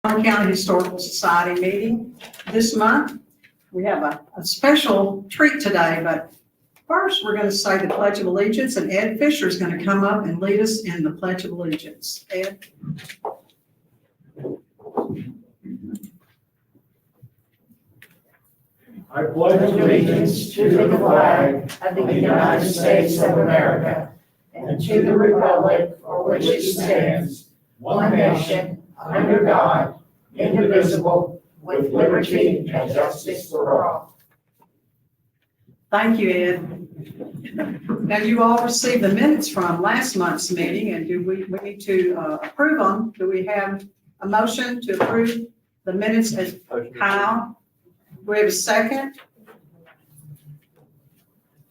Garland County Historical Society meeting this month. We have a special treat today, but first we're going to say the Pledge of Allegiance, and Ed Fisher is going to come up and lead us in the Pledge of Allegiance. Ed? I pledge allegiance to the flag of the United States of America and to the republic for which it stands, one nation, under God, indivisible, with liberty and justice for all. Thank you, Ed. Now, you all received the minutes from last month's meeting, and we need to approve them. Do we have a motion to approve the minutes as Kyle? Do we have a second?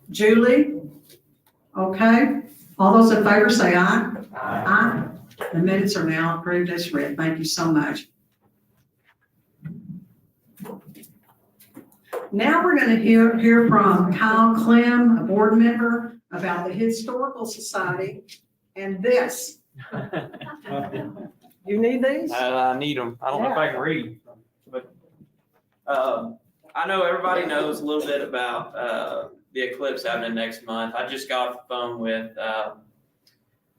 Julie? Okay. All those in favor say aye. Aye. The minutes are now approved as read. Thank you so much. Now we're going to hear from Kyle Clem, a board member, about the Historical Society and this. You need these? I need them. I don't know if I can read, but I know everybody knows a little bit about the eclipse happening next month. I just got off the phone with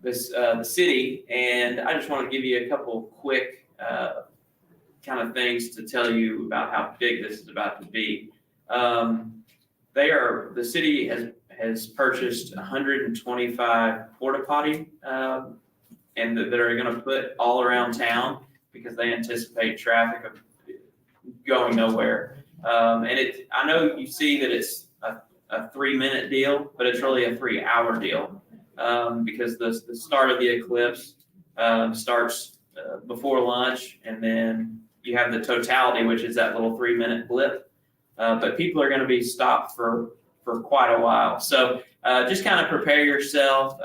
the city, and I just want to give you a couple quick kind of things to tell you about how big this is about to be. The city has purchased 125 porta potty, and that are going to put all around town because they anticipate traffic of going nowhere. And I know you see that it's a 3-minute deal, but it's really a 3-hour deal, because the start of the eclipse starts before lunch, and then you have the totality, which is that little 3-minute blip. But people are going to be stopped for quite a while. So just kind of prepare yourself,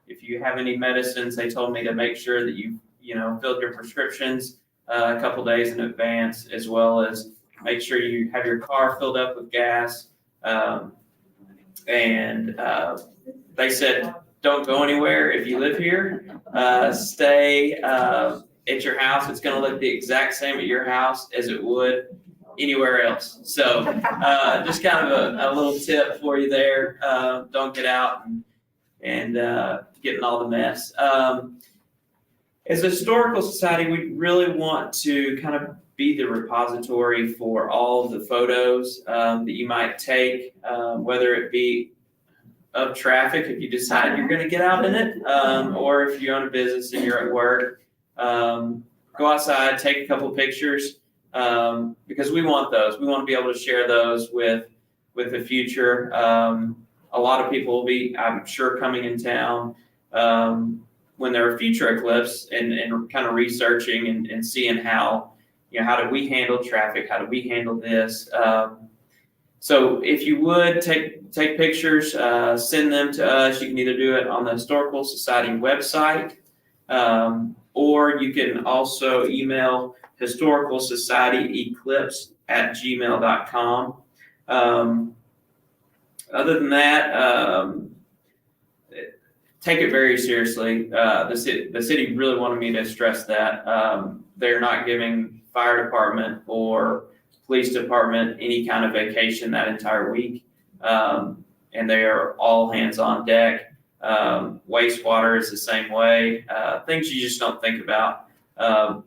if you have any medicines, they told me to make sure that you filled your prescriptions a couple days in advance, as well as make sure you have your car filled up with gas. And they said, don't go anywhere if you live here. Stay at your house. It's going to look the exact same at your house as it would anywhere else. So just kind of a little tip for you there. Don't get out and get in all the mess. As a historical society, we really want to kind of be the repository for all of the photos that you might take, whether it be of traffic, if you decide you're going to get out in it, or if you own a business and you're at work. Go outside, take a couple of pictures, because we want those. We want to be able to share those with the future. A lot of people will be, I'm sure, coming in town when there are future eclipses and kind of researching and seeing how do we handle traffic? How do we handle this? So if you would take pictures, send them to us. You can either do it on the Historical Society website, or you can also email historicalsocietyeclipse@gmail.com. Other than that, take it very seriously. The city really wanted me to stress that. They're not giving fire department or police department any kind of vacation that entire week. And they are all hands on deck. Wastewater is the same way. Things you just don't think about.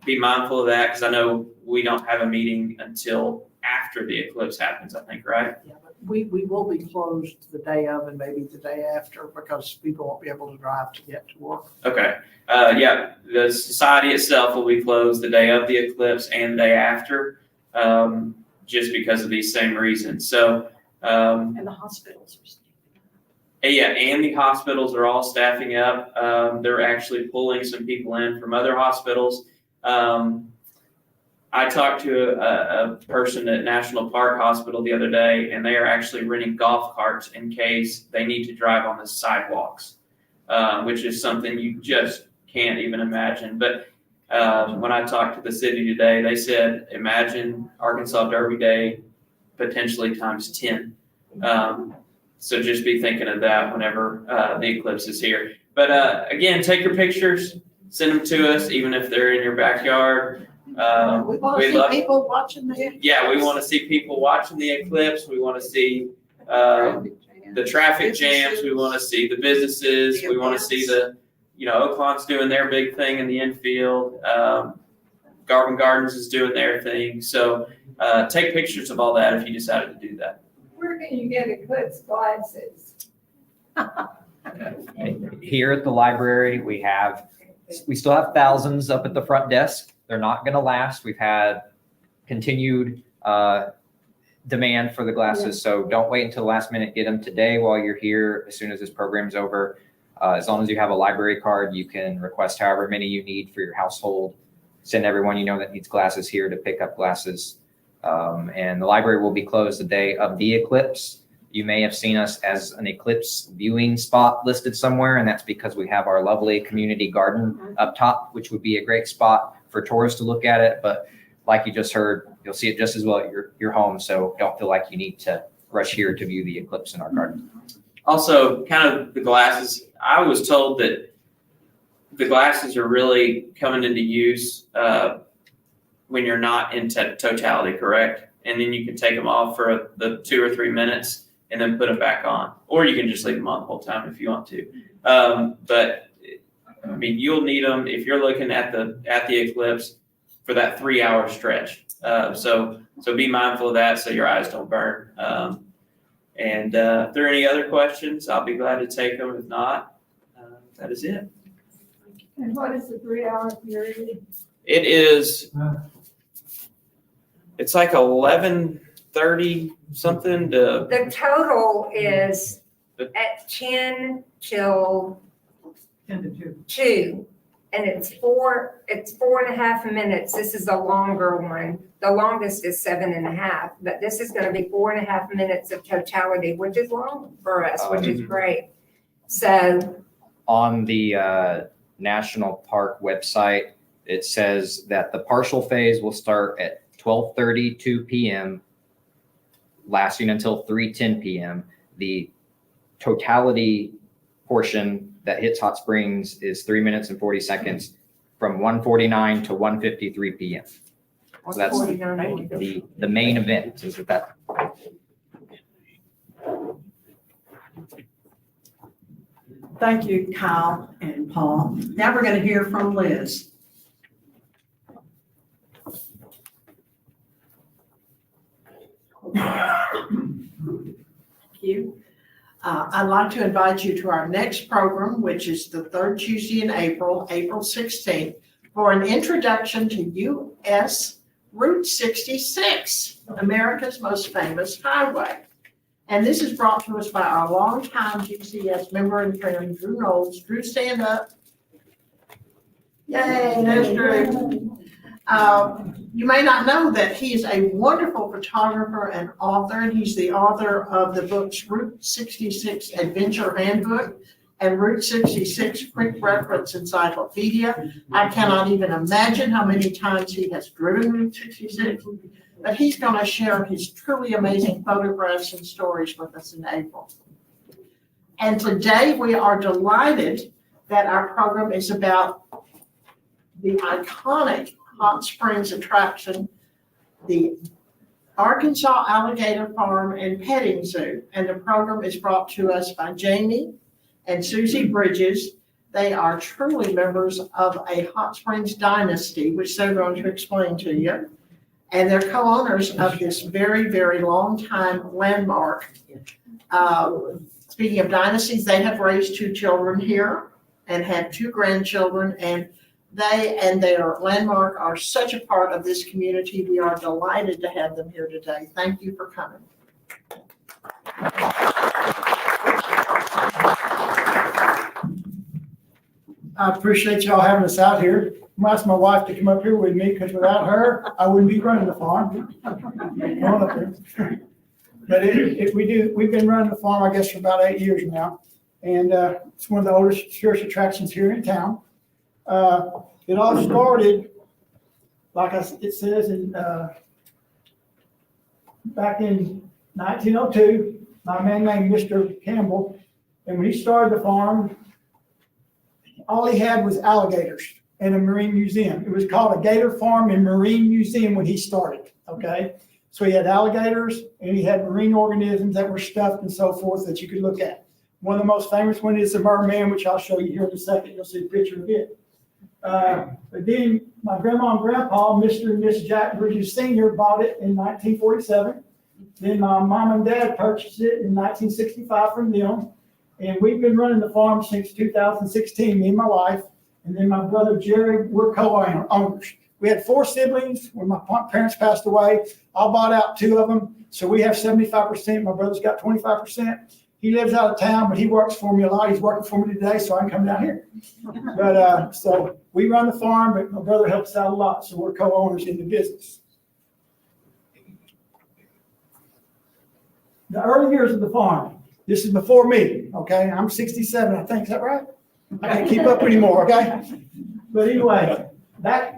Be mindful of that, because I know we don't have a meeting until after the eclipse happens, I think, right? Yeah, but we will be closed the day of and maybe the day after, because people won't be able to drive to get to work. Okay. Yeah, the society itself will be closed the day of the eclipse and the day after, just because of these same reasons. So, And the hospitals are staying. yeah, and the hospitals are all staffing up. They're actually pulling some people in from other hospitals. I talked to a person at National Park Hospital the other day, and they are actually renting golf carts in case they need to drive on the sidewalks, which is something you just can't even imagine. But when I talked to the city today, they said, imagine Arkansas Derby Day potentially times 10. So just be thinking of that whenever the eclipse is here. But again, take your pictures. send them to us, even if they're in your backyard. We want we to see love- people watching the. Yeah, we want to see people watching the eclipse. We want to see the traffic jams. We want to see the businesses. We want to see Oaklawn's doing their big thing in the infield. Garland Gardens is doing their thing. So take pictures of all that if you decided to do that. Where can you get eclipse glasses? Here at the library, we still have thousands up at the front desk. They're not going to last. We've had continued demand for the glasses, so don't wait until the last minute. Get them today while you're here. As soon as this program's over, as long as you have a library card, you can request however many you need for your household. Send everyone you know that needs glasses here to pick up glasses. And the library will be closed the day of the eclipse. You may have seen us as an eclipse viewing spot listed somewhere, and that's because we have our lovely community garden up top, which would be a great spot for tourists to look at it. But like you just heard, you'll see it just as well at your home, so don't feel like you need to rush here to view the eclipse in our garden. Also, kind of the glasses, I was told that the glasses are really coming into use when you're not in totality, correct? And then you can take them off for the 2 or 3 minutes and then put them back on. Or you can just leave them on the whole time if you want to. But I mean, you'll need them if you're looking at the eclipse for that 3-hour stretch. So be mindful of that so your eyes don't burn. And if there are any other questions, I'll be glad to take them. If not, that is it. And what is the 3-hour period? It is, it's like 11:30 something to, The total is at 10 till 2, and it's 4.5 minutes. This is a longer one. The longest is 7.5, but this is gonna be 4.5 minutes of totality, which is long for us, which is great. So, On the National Park website, it says that the partial phase will start at 12:32 p.m., lasting until 3:10 p.m. The totality portion that hits Hot Springs is 3 minutes and 40 seconds from 1:49 to 1:53 p.m. So that's 49. the main event is that. Thank you, Kyle and Paul. Now we're going to hear from Liz. Thank you. I'd like to invite you to our next program, which is the third Tuesday in April, April 16th, for an introduction to U.S. Route 66, America's most famous highway. And this is brought to us by our longtime GCS member and friend, Drew Knowles. Drew, stand up. Yay, there's Drew. You may not know that he is a wonderful photographer and author, and he's the author of the books Route 66 Adventure Handbook and Route 66 Quick Reference Encyclopedia. I cannot even imagine how many times he has driven Route 66, but he's going to share his truly amazing photographs and stories with us in April. And today we are delighted that our program is about the iconic Hot Springs attraction, the Arkansas Alligator Farm and Petting Zoo. And the program is brought to us by Jamie and Suzy Bridges. They are truly members of a Hot Springs dynasty, which they're going to explain to you. And they're co-owners of this very, very long time landmark. Speaking of dynasties, they have raised 2 children here and had 2 grandchildren, and they and their landmark are such a part of this community. We are delighted to have them here today. Thank you for coming. I appreciate y'all having us out here. I'm gonna ask my wife to come up here with me, because without her, I wouldn't be running the farm. Come on up here. But we've been running the farm, I guess, for about 8 years now. And it's one of the oldest tourist attractions here in town. It all started, like it says, back in 1902, by a man named Mr. Campbell. And when he started the farm, all he had was alligators and a marine museum. It was called a Gator Farm and Marine Museum when he started, okay? So he had alligators and he had marine organisms that were stuffed and so forth that you could look at. One of the most famous one is the merman, which I'll show you here in a second. You'll see a picture of it. But then my grandma and grandpa, Mr. and Miss Jack Bridges Sr., bought it in 1947. Then my mom and dad purchased it in 1965 from them. And we've been running the farm since 2016, me and my wife. And then my brother Jerry, we're co-owners. We had 4 siblings. When my parents passed away, I bought out 2 of them. So we have 75%. My brother's got 25%. He lives out of town, but he works for me a lot. He's working for me today, so I can come down here. But so we run the farm, but my brother helps out a lot. So we're co-owners in the business. The early years of the farm. This is before me, okay? I'm 67, I think. Is that right? I can't keep up anymore, okay? But anyway,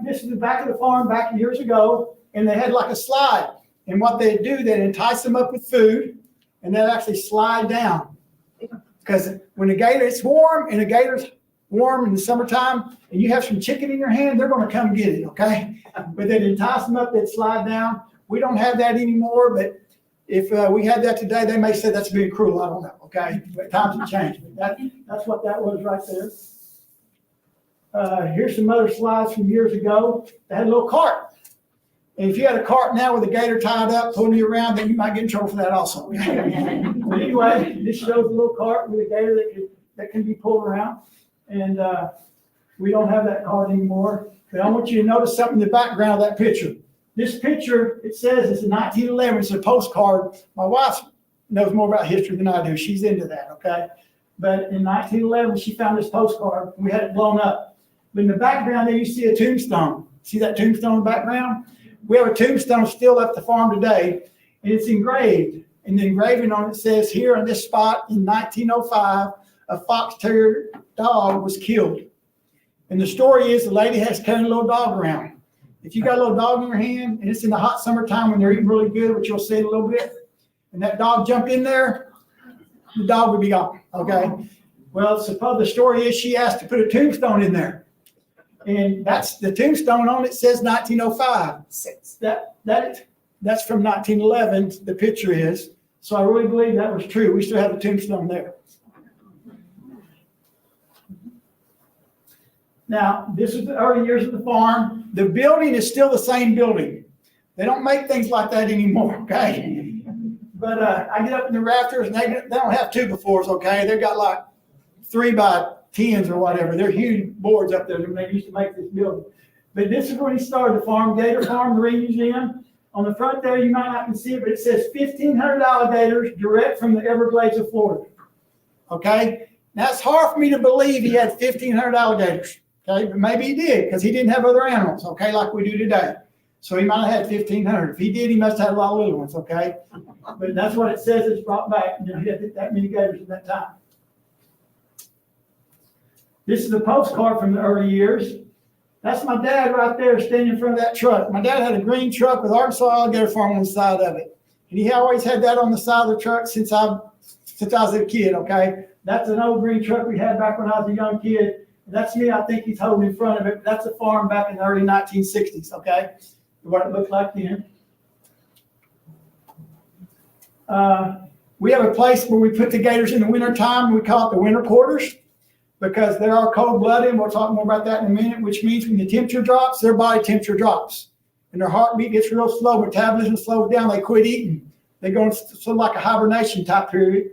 this is the back of the farm back years ago, and they had like a slide. And what they'd do, they'd entice them up with food, and they'd actually slide down. Because when it's warm, and the gator's warm in the summertime, and you have some chicken in your hand, they're going to come get it, okay? But they'd entice them up, they'd slide down. We don't have that anymore, but if we had that today, they may say that's being cruel. I don't know, okay? But times have changed. That's what that was right there. Here's some other slides from years ago. They had a little cart. And if you had a cart now with a gator tied up, pulling you around, then you might get in trouble for that also. But anyway, this shows a little cart with a gator that can be pulled around. And we don't have that cart anymore. But I want you to notice something in the background of that picture. This picture, it says it's a 1911. It's a postcard. My wife knows more about history than I do. She's into that, okay? But in 1911, she found this postcard. And we had it blown up. But in the background there, you see a tombstone. See that tombstone in the background? We have a tombstone still at the farm today, and it's engraved. And the engraving on it says, here on this spot in 1905, a fox terrier dog was killed. And the story is the lady has carrying a little dog around. If you got a little dog in your hand, and it's in the hot summertime when they're eating really good, which you'll see in a little bit, and that dog jumped in there, the dog would be gone, okay? Well, suppose the story is she asked to put a tombstone in there. And that's the tombstone on it says 1905. That's from 1911, the picture is. So I really believe that was true. We still have a tombstone there. Now, this is the early years of the farm. The building is still the same building. They don't make things like that anymore, okay? But I get up in the rafters, and they don't have 2x4s, okay? They've got like 3x10s or whatever. They're huge boards up there when they used to make this building. But this is when he started the farm, Gator Farm Marine Museum. On the front there, you might not can see it, but it says 1,500 alligators direct from the Everglades of Florida. Okay? Now, it's hard for me to believe he had 1,500 alligators. Okay? But maybe he did, because he didn't have other animals, okay, like we do today. So he might have had 1,500. If he did, he must have had a lot of little ones, okay? But that's what it says it's brought back. You know, he had that many gators at that time. This is a postcard from the early years. That's my dad right there standing in front of that truck. My dad had a green truck with Arkansas Alligator Farm on the side of it. And he always had that on the side of the truck since I was a kid, okay? That's an old green truck we had back when I was a young kid. That's me, I think he's holding in front of it. That's a farm back in the early 1960s, okay? What it looked like then. We have a place where we put the gators in the wintertime. We call it the winter quarters, because they are cold-blooded, and we'll talk more about that in a minute, which means when the temperature drops, their body temperature drops. And their heartbeat gets real slow, metabolism slows down, they quit eating. They go into sort of like a hibernation type period.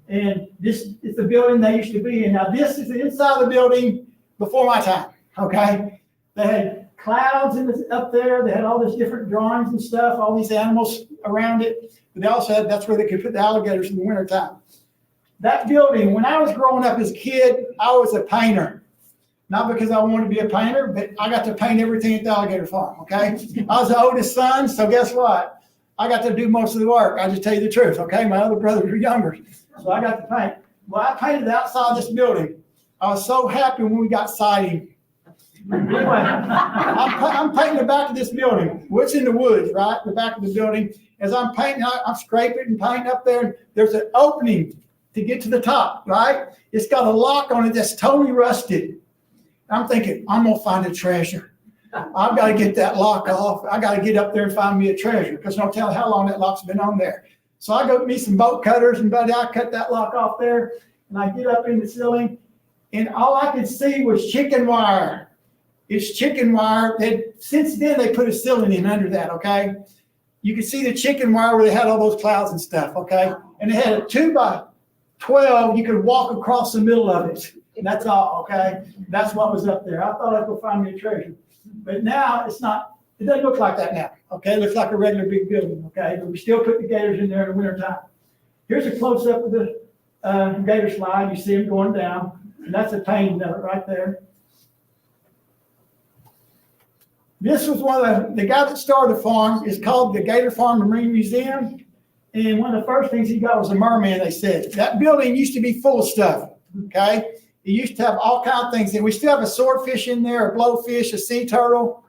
And this is the building they used to be in. Now, this is the inside of the building before my time, okay? They had clouds up there. They had all these different drawings and stuff, all these animals around it. But they also had, that's where they could put the alligators in the wintertime. That building, when I was growing up as a kid, I was a painter. Not because I wanted to be a painter, but I got to paint everything at the Alligator Farm, okay? I was the oldest son, so guess what? I got to do most of the work. I just tell you the truth, okay? My other brothers were younger, so I got to paint. Well, I painted the outside of this building. I was so happy when we got siding. Anyway, I'm painting the back of this building. What's in the woods, right? The back of the building. As I'm painting, I'm scraping and painting up there. And there's an opening to get to the top, right? It's got a lock on it that's totally rusted. I'm thinking, I'm gonna find a treasure. I've got to get that lock off. I got to get up there and find me a treasure because don't tell how long that lock's been on there. So I go get me some bolt cutters and buddy, I cut that lock off there and I get up in the ceiling and all I could see was chicken wire. It's chicken wire. Since then they put a ceiling in under that, okay? You can see the chicken wire where they had all those clouds and stuff, okay? And they had a 2x12. You could walk across the middle of it. That's all, okay? That's what was up there. I thought I'd go find me a treasure. But now it's not, it doesn't look like that now, okay? It looks like a regular big building, okay? But we still put the gators in there in the wintertime. Here's a close-up of the gator slide. You see them going down, and that's a painting of it right there. This was one of the guy that started the farm is called the Gator Farm Marine Museum. And one of the first things he got was a merman, they said. That building used to be full of stuff, okay? It used to have all kinds of things. And we still have a swordfish in there, a blowfish, a sea turtle,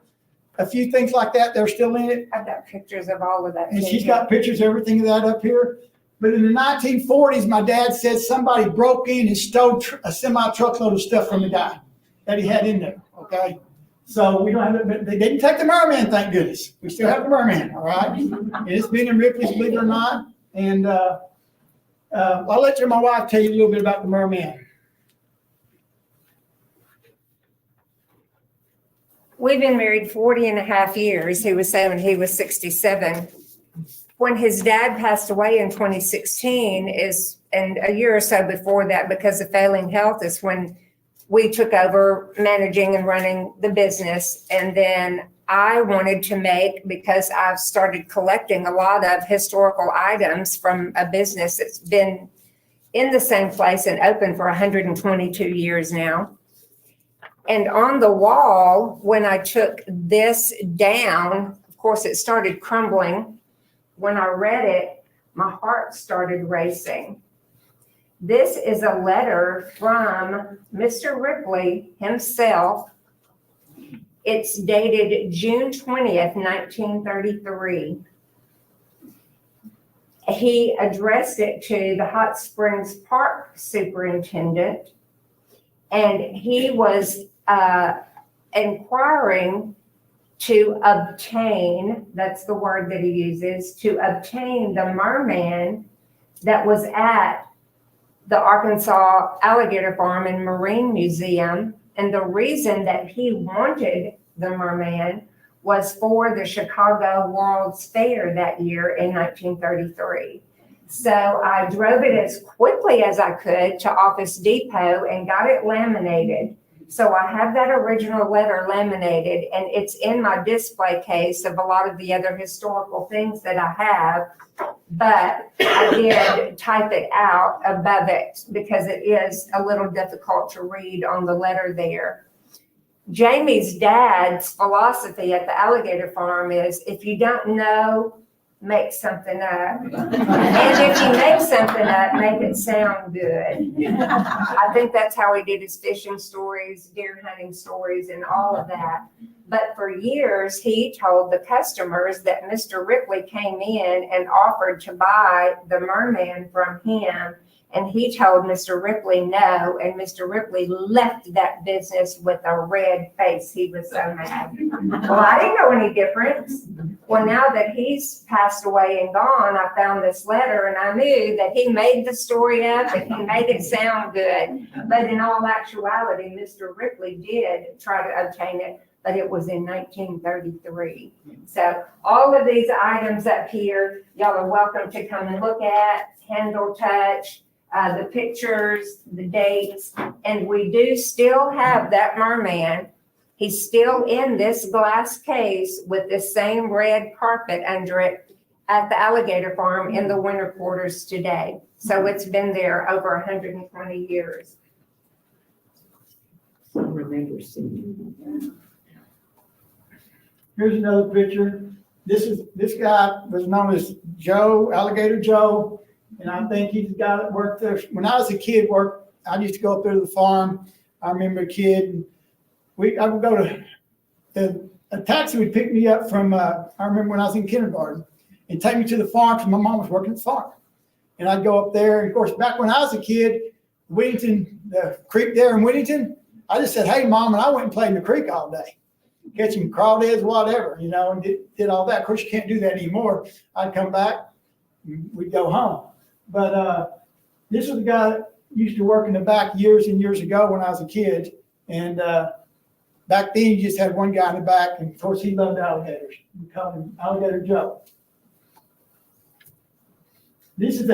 a few things like that. They're still in it. I've got pictures of all of that. And she's got pictures of everything of that up here. But in the 1940s, my dad said somebody broke in and stole a semi-truckload of stuff from the guy that he had in there, okay? So we don't have it, but they didn't take the merman, thank goodness. We still have the merman, all right? And it's been in Ripley's, believe it or not. And I'll let my wife tell you a little bit about the merman. We've been married 40 and a half years. He was 7, he was 67. When his dad passed away in 2016 and a year or so before that, because of failing health, is when we took over managing and running the business. And then I wanted to make, because I've started collecting a lot of historical items from a business that's been in the same place and open for 122 years now. And on the wall, when I took this down, of course, it started crumbling. When I read it, my heart started racing. This is a letter from Mr. Ripley himself. It's dated June 20th, 1933. He addressed it to the Hot Springs Park superintendent, and he was inquiring to obtain, that's the word that he uses, to obtain the merman that was at the Arkansas Alligator Farm and Marine Museum. And the reason that he wanted the merman was for the Chicago World's Fair that year in 1933. So I drove it as quickly as I could to Office Depot and got it laminated. So I have that original letter laminated, and it's in my display case of a lot of the other historical things that I have. But I did type it out above it because it is a little difficult to read on the letter there. Jamie's dad's philosophy at the Alligator Farm is, if you don't know, make something up. And if you make something up, make it sound good. I think that's how he did his fishing stories, deer hunting stories, and all of that. But for years, he told the customers that Mr. Ripley came in and offered to buy the merman from him. And he told Mr. Ripley no, and Mr. Ripley left that business with a red face. He was so mad. Well, I didn't know any difference. Well, now that he's passed away and gone, I found this letter, and I knew that he made the story up and he made it sound good. But in all actuality, Mr. Ripley did try to obtain it, but it was in 1933. So all of these items up here, y'all are welcome to come and look at, handle, touch, the pictures, the dates, and we do still have that merman. He's still in this glass case with this same red carpet under it at the Alligator Farm in the winter quarters today. So it's been there over 120 years. I remember seeing that. Here's another picture. This guy was known as Joe, Alligator Joe. And I think he's the guy that worked there. When I was a kid, I used to go up there to the farm. I remember a kid. I would go to a taxi would pick me up from, I remember when I was in kindergarten, and take me to the farm because my mom was working at the farm. And I'd go up there. And of course, back when I was a kid, Whittington, the creek there in Whittington, I just said, hey, Mom, and I went and played in the creek all day, catching crawdads, whatever, and did all that. Of course, you can't do that anymore. I'd come back, we'd go home. But this was the guy that used to work in the back years and years ago when I was a kid. And back then, you just had one guy in the back, and of course, he loved alligators. We called him Alligator Joe. This is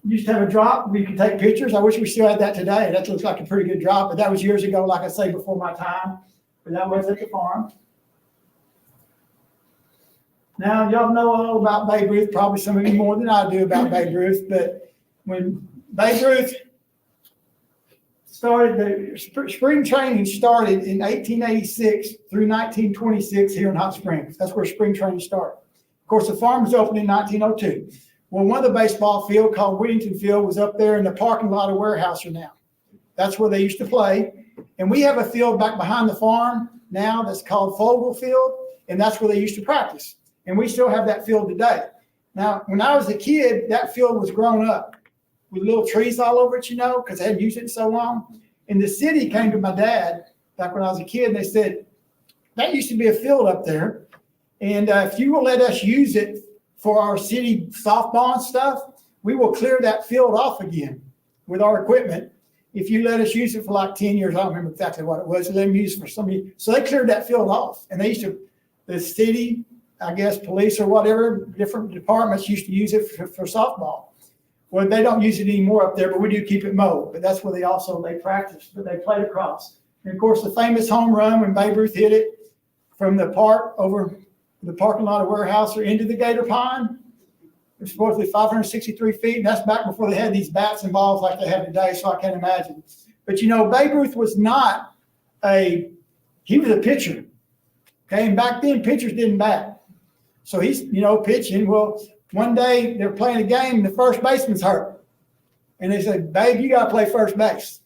used to have a drop where you could take pictures. I wish we still had that today. That looks like a pretty good drop, but that was years ago, like I say, before my time. But that was at the farm. Now, y'all know all about Babe Ruth, probably some of you more than I do about Babe Ruth, but when Babe Ruth started, the spring training started in 1886 through 1926 here in Hot Springs. That's where spring training started. Of course, the farm was opened in 1902. Well, one of the baseball field called Whittington Field was up there in the parking lot of Warehouser now. That's where they used to play. And we have a field back behind the farm now that's called Fogle Field, and that's where they used to practice. And we still have that field today. Now, when I was a kid, that field was grown up with little trees all over it, because they hadn't used it in so long. And the city came to my dad back when I was a kid, and they said, that used to be a field up there. And if you will let us use it for our city softball and stuff, we will clear that field off again with our equipment. If you let us use it for like 10 years, I don't remember exactly what it was, let them use it for somebody. So they cleared that field off. And they used to, the city, I guess, police or whatever, different departments used to use it for softball. Well, they don't use it anymore up there, but we do keep it mowed. But that's where they practiced, but they played across. And of course, the famous home run when Babe Ruth hit it from the park over the parking lot of Warehouser into the Gator Pond. It's supposedly 563 feet, and that's back before they had these bats and balls like they have today, so I can't imagine. But Babe Ruth was not he was a pitcher. Okay, and back then pitchers didn't bat. So he's, pitching. Well, one day they're playing a game and the first baseman's hurt. And they said, Babe, you got to play first base.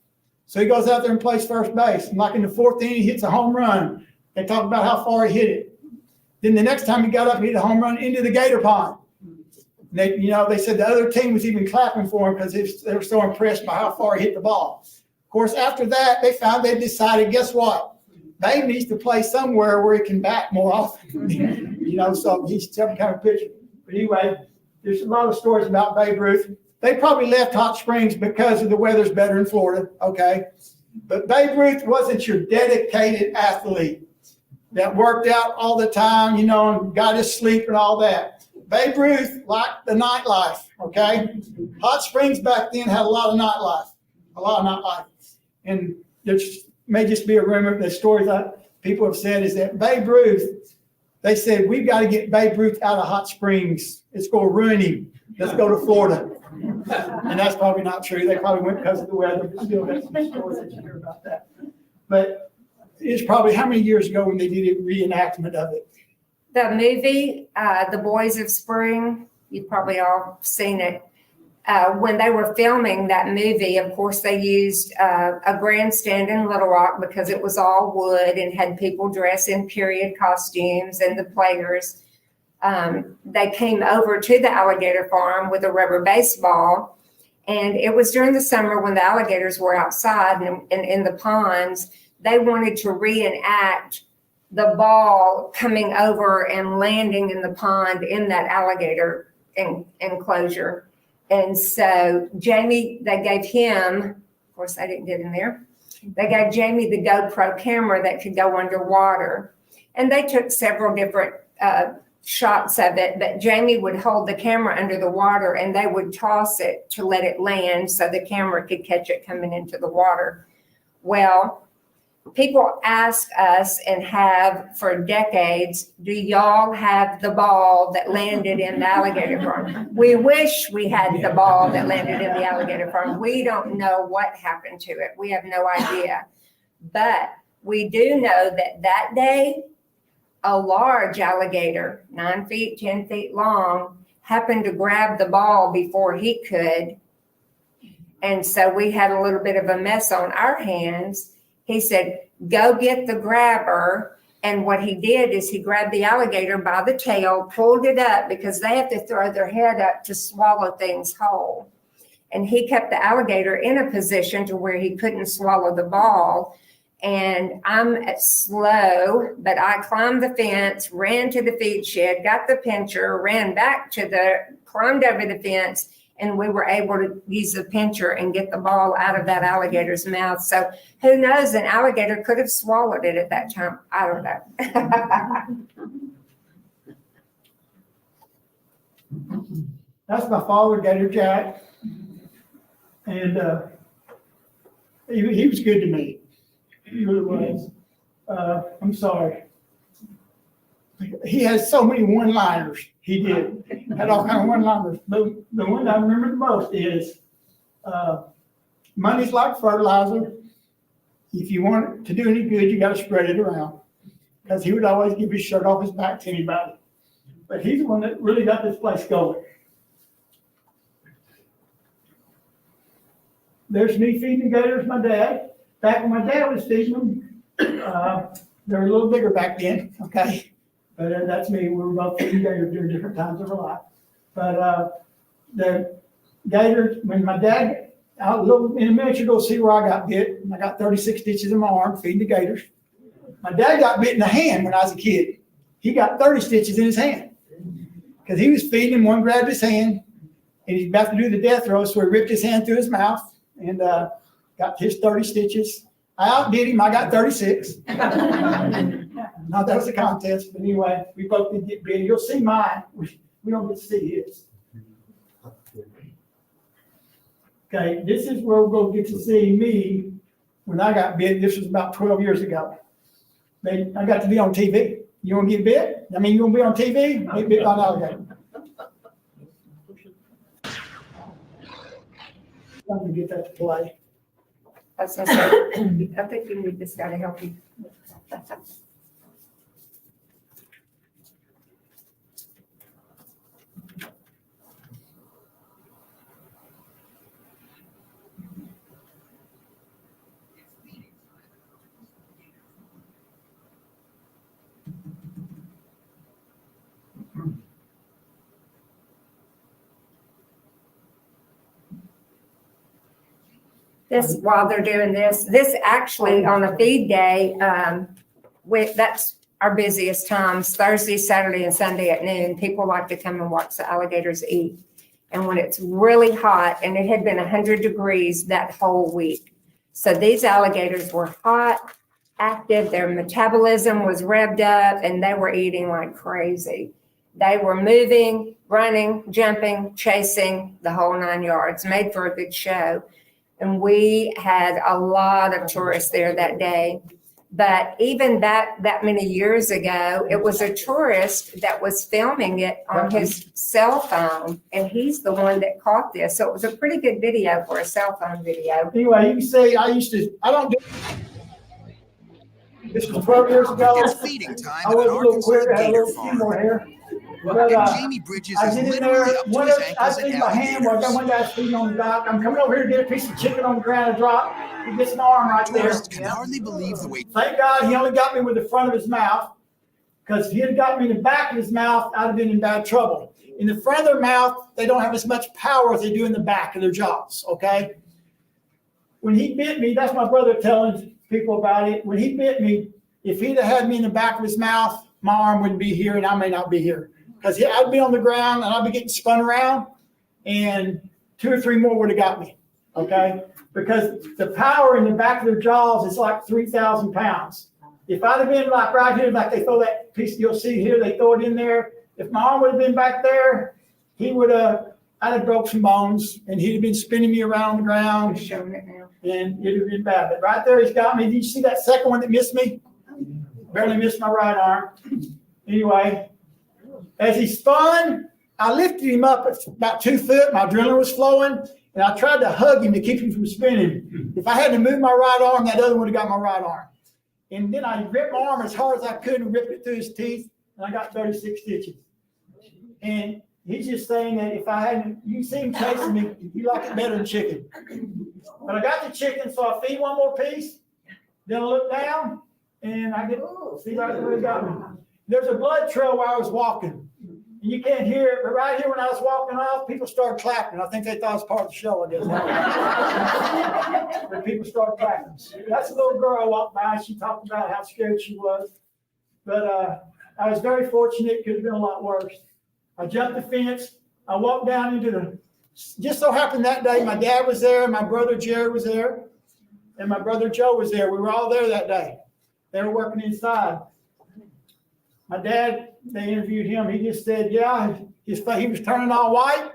So he goes out there and plays first base. And like in the fourth inning, he hits a home run. They talk about how far he hit it. Then the next time he got up, he hit a home run into the Gator Pond. And they said the other team was even clapping for him because they were so impressed by how far he hit the ball. Of course, after that, they decided, guess what? Babe needs to play somewhere where he can bat more often. So he's some kind of pitcher. But anyway, there's a lot of stories about Babe Ruth. They probably left Hot Springs because of the weather's better in Florida, okay? But Babe Ruth wasn't your dedicated athlete that worked out all the time, and got his sleep and all that. Babe Ruth liked the nightlife, okay? Hot Springs back then had a lot of nightlife. And there may just be a rumor, the stories that people have said is that Babe Ruth, they said, we've got to get Babe Ruth out of Hot Springs. It's going to ruin him. Let's go to Florida. And that's probably not true. They probably went because of the weather, but still there's some stories that you hear about that. But it's probably how many years ago when they did a reenactment of it? The movie, The Boys of Spring, you've probably all seen it. When they were filming that movie, of course, they used a grandstand in Little Rock because it was all wood and had people dress in period costumes and the players. They came over to the alligator farm with a rubber baseball. And it was during the summer when the alligators were outside and in the ponds. They wanted to reenact the ball coming over and landing in the pond in that alligator enclosure. And so Jamie, they gave him, of course I didn't get in there, they gave Jamie the GoPro camera that could go underwater. And they took several different shots of it, but Jamie would hold the camera under the water and they would toss it to let it land so the camera could catch it coming into the water. Well, people ask us and have for decades, do y'all have the ball that landed in the alligator farm? We wish we had the ball that landed in the alligator farm. We don't know what happened to it. We have no idea. But we do know that day, a large alligator, 9 feet, 10 feet long, happened to grab the ball before he could. And so we had a little bit of a mess on our hands. He said, go get the grabber. And what he did is he grabbed the alligator by the tail, pulled it up because they have to throw their head up to swallow things whole. And he kept the alligator in a position to where he couldn't swallow the ball. And I'm slow, but I climbed the fence, ran to the feed shed, got the pincher, ran back climbed over the fence, and we were able to use the pincher and get the ball out of that alligator's mouth. So who knows, an alligator could have swallowed it at that time. I don't know. That's my father, Gator Jack. And he was good to me. He really was. I'm sorry. He has so many one-liners. He did. Had all kind of one-liners. The one I remember the most is, money's like fertilizer. If you want it to do any good, you got to spread it around. Because he would always give his shirt off his back to anybody. But he's the one that really got this place going. There's me feeding the gators, my dad. Back when my dad was feeding them, they were a little bigger back then, okay? But that's me. We were both feeding gators during different times of our life. But the gators, when my dad, in a minute, you're going to see where I got bit. I got 36 stitches in my arm feeding the gators. My dad got bit in the hand when I was a kid. He got 30 stitches in his hand because he was feeding him. One grabbed his hand, and he's about to do the death row, so he ripped his hand through his mouth and got his 30 stitches. I outdid him. I got 36. Not that was a contest, but anyway, we both did get bit. You'll see mine. We don't get to see his. Okay, this is where we're going to get to see me when I got bit. This was about 12 years ago. I got to be on TV. You want to get bit? I mean, you want to be on TV? Get bit by an alligator. I'm going to get that to play. I think you need this guy to help you. While they're doing this actually on a feed day, that's our busiest times, Thursday, Saturday, and Sunday at noon. People like to come and watch the alligators eat. And when it's really hot, and it had been 100 degrees that whole week. So these alligators were hot, active, their metabolism was revved up, and they were eating like crazy. They were moving, running, jumping, chasing, the whole 9 yards, made for a good show. And we had a lot of tourists there that day. But even that many years ago, it was a tourist that was filming it on his cell phone. And he's the one that caught this. So it was a pretty good video for a cell phone video. Anyway, you can see this was 12 years ago. It's feeding time I at was an a little Arkansas quicker, had a gator little few farm. more hair. But, And Jamie Bridges I is get in literally there, up to his I ankles see in my hand, well, I got one guy feeding on the dock. I'm coming over here to get a piece of chicken on the ground and drop. He gets an arm right there. Tourists can hardly believe the way. Thank God he only got me with the front of his mouth, because if he had got me in the back of his mouth, I'd have been in bad trouble. In the front of their mouth, they don't have as much power as they do in the back of their jaws, okay? When he bit me, that's my brother telling people about it. When he bit me, if he'd have had me in the back of his mouth, my arm wouldn't be here and I may not be here. Because I'd be on the ground and I'd be getting spun around and 2 or 3 more would have got me, okay? Because the power in the back of their jaws is like 3,000 pounds. If I'd have been like right here, like they throw that piece you'll see here, they throw it in there. If my arm would have been back there, I'd have broke some bones and he'd have been spinning me around the ground. I'm showing it now. And it'd have been bad. But right there, he's got me. Did you see that second one that missed me? Barely missed my right arm. Anyway, as he spun, I lifted him up at about 2 foot. My adrenaline was flowing, and I tried to hug him to keep him from spinning. If I hadn't moved my right arm, that other one would have got my right arm. And then I ripped my arm as hard as I could and ripped it through his teeth, and I got 36 stitches. And he's just saying that if I hadn't, you can see him chasing me, he liked it better than chicken. But I got the chicken, so I feed one more piece, then I look down, and I get, see right where he got me. There's a blood trail where I was walking. And you can't hear it, but right here when I was walking off, people started clapping. I think they thought it was part of the show, I guess. But people started clapping. That's a little girl walked by. She talked about how scared she was. But I was very fortunate. It could have been a lot worse. I jumped the fence. I walked down into just so happened that day, my dad was there, my brother Jerry was there, and my brother Joe was there. We were all there that day. They were working inside. My dad, they interviewed him. He just said, yeah, he was turning all white.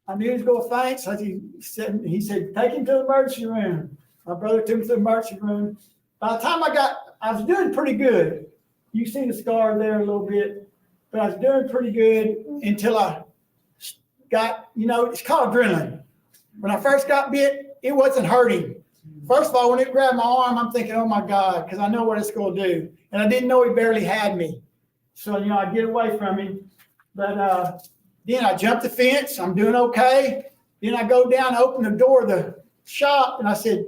I knew he was going to faint. So he said, take him to the emergency room. My brother took him to the emergency room. By the time I was doing pretty good. You see the scar there a little bit, but I was doing pretty good until I got, it's called adrenaline. When I first got bit, it wasn't hurting. First of all, when it grabbed my arm, I'm thinking, oh my God, because I know what it's going to do. And I didn't know he barely had me. So, I get away from him. But then I jumped the fence. I'm doing okay. Then I go down, open the door of the shop, and I said,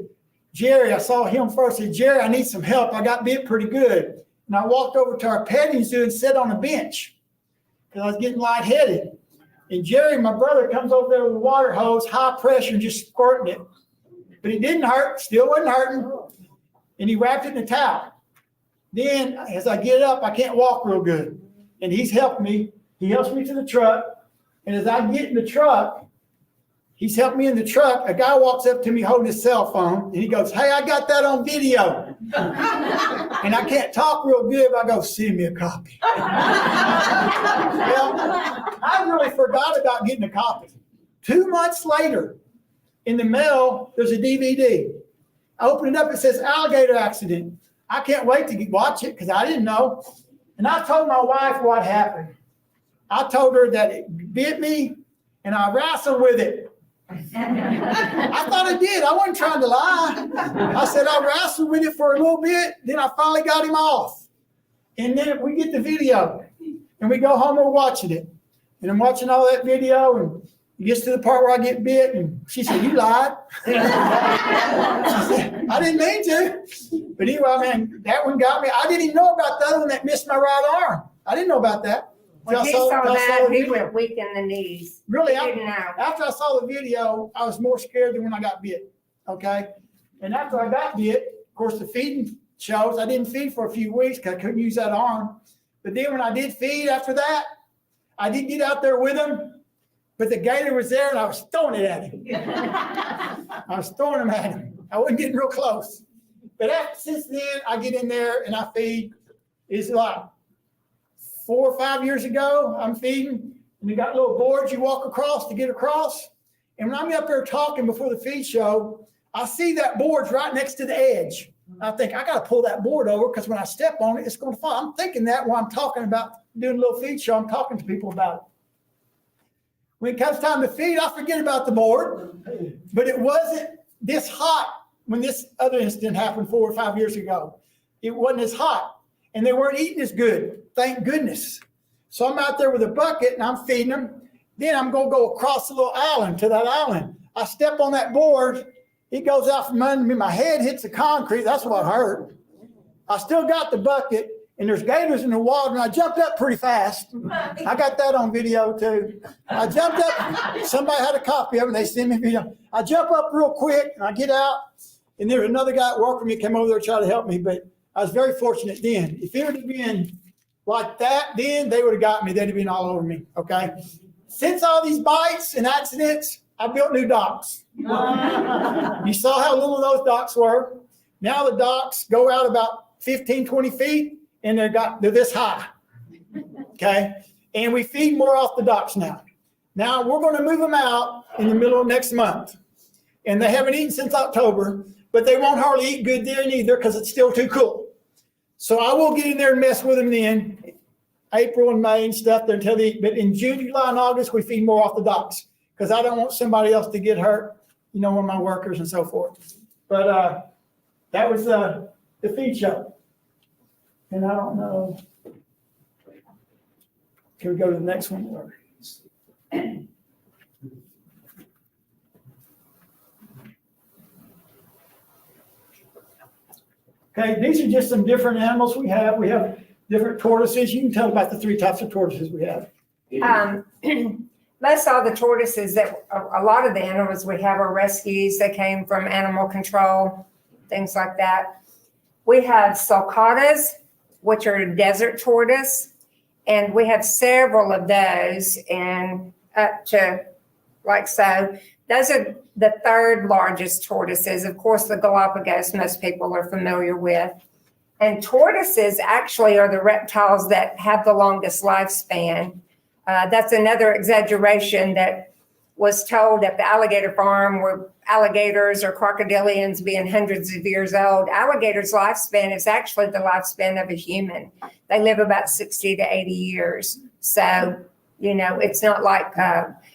Jerry, I saw him first. I said, Jerry, I need some help. I got bit pretty good. And I walked over to our petting zoo and sat on a bench because I was getting lightheaded. And Jerry, my brother, comes over there with a water hose, high pressure, and just squirting it. But it didn't hurt, still wasn't hurting. And he wrapped it in a towel. Then, as I get up, I can't walk real good. And he's helped me. He helps me to the truck. And as I get in the truck, he's helped me in the truck. A guy walks up to me holding his cell phone. And he goes, hey, I got that on video. And I can't talk real good, but I go, send me a copy. Well, I really forgot about getting a copy. 2 months later, in the mail, there's a DVD. I open it up, it says Alligator accident. I can't wait to watch it because I didn't know. And I told my wife what happened. I told her that it bit me and I wrestled with it. I thought I did. I wasn't trying to lie. I said I wrestled with it for a little bit. Then I finally got him off. And then we get the video and we go home and we're watching it. And I'm watching all that video and it gets to the part where I get bit and she said, you lied. I said, I didn't mean to. But anyway, man, that one got me. I didn't even know about the other one that missed my right arm. I didn't know about that. When he saw that, he went weak in the knees. Really, He didn't know. after I saw the video, I was more scared than when I got bit, okay? And after I got bit, of course, the feeding shows, I didn't feed for a few weeks because I couldn't use that arm. But then when I did feed after that, I did get out there with him, but the gator was there and I was throwing it at him. I was throwing him at him. I wasn't getting real close. But since then, I get in there and I feed. It's like 4 or 5 years ago, I'm feeding, and you got little boards you walk across to get across. And when I'm up there talking before the feed show, I see that board's right next to the edge. I think, I got to pull that board over because when I step on it, it's going to fall. I'm thinking that while I'm talking about doing a little feed show, I'm talking to people about it. When it comes time to feed, I forget about the board, but it wasn't this hot when this other incident happened 4 or 5 years ago. It wasn't as hot, and they weren't eating as good. Thank goodness. So I'm out there with a bucket and I'm feeding them. Then I'm going to go across the little island to that island. I step on that board. It goes out from under me. My head hits the concrete. That's what hurt. I still got the bucket and there's gators in the water and I jumped up pretty fast. I got that on video too. I jumped up. Somebody had a copy of it. They sent me a video. I jump up real quick and I get out and there's another guy at work with me came over there to try to help me. But I was very fortunate then. If it would have been like that, then they would have got me. They'd have been all over me, okay? Since all these bites and accidents, I built new docks. You saw how little those docks were. Now the docks go out about 15, 20 feet, and they're this high, okay? And we feed more off the docks now. Now we're going to move them out in the middle of next month. And they haven't eaten since October, but they won't hardly eat good there either because it's still too cool. So I will get in there and mess with them then, April and May and stuff there until they eat. But in June, July, and August, we feed more off the docks because I don't want somebody else to get hurt, one of my workers and so forth. But that was the feed show. And I don't know. Can we go to the next one? Okay, these are just some different animals we have. We have different tortoises. You can tell about the 3 types of tortoises we have. Most all the tortoises that, a lot of the animals we have are rescues. They came from animal control, things like that. We have sulcatas, which are desert tortoise, and we have several of those, and up to like so. Those are the third largest tortoises. Of course, the Galapagos most people are familiar with. And tortoises actually are the reptiles that have the longest lifespan. That's another exaggeration that was told at the alligator farm, where alligators or crocodilians being hundreds of years old. Alligators' lifespan is actually the lifespan of a human. They live about 60 to 80 years. So, it's not like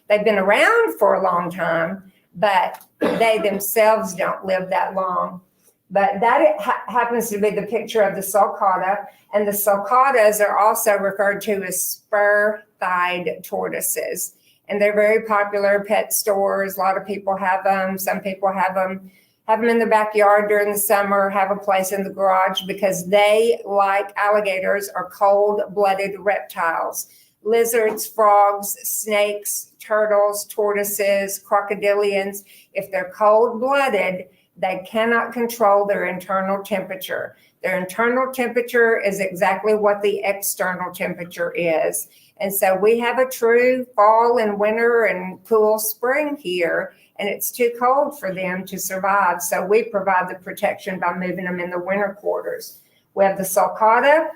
they've been around for a long time, but they themselves don't live that long. But that happens to be the picture of the sulcata. And the sulcatas are also referred to as spur-thighed tortoises. And they're very popular at pet stores. A lot of people have them. Some people have them in the backyard during the summer, have a place in the garage, because they, like alligators, are cold-blooded reptiles. Lizards, frogs, snakes, turtles, tortoises, crocodilians, if they're cold-blooded, they cannot control their internal temperature. Their internal temperature is exactly what the external temperature is. And so we have a true fall and winter and cool spring here, and it's too cold for them to survive. So we provide the protection by moving them in the winter quarters. We have the sulcata,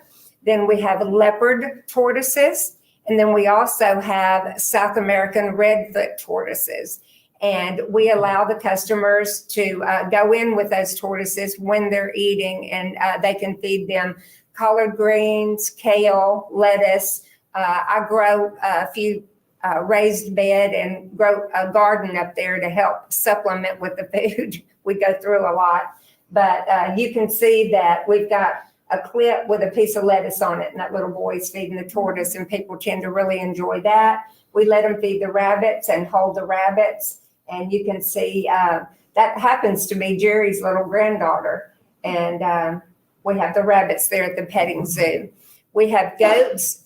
then we have leopard tortoises, and then we also have South American redfoot tortoises. And we allow the customers to go in with those tortoises when they're eating, and they can feed them collard greens, kale, lettuce. I grow a few raised bed and grow a garden up there to help supplement with the food. We go through a lot. But you can see that we've got a clip with a piece of lettuce on it, and that little boy's feeding the tortoise, and people tend to really enjoy that. We let them feed the rabbits and hold the rabbits. And you can see that happens to be Jerry's little granddaughter. And we have the rabbits there at the petting zoo. We have goats,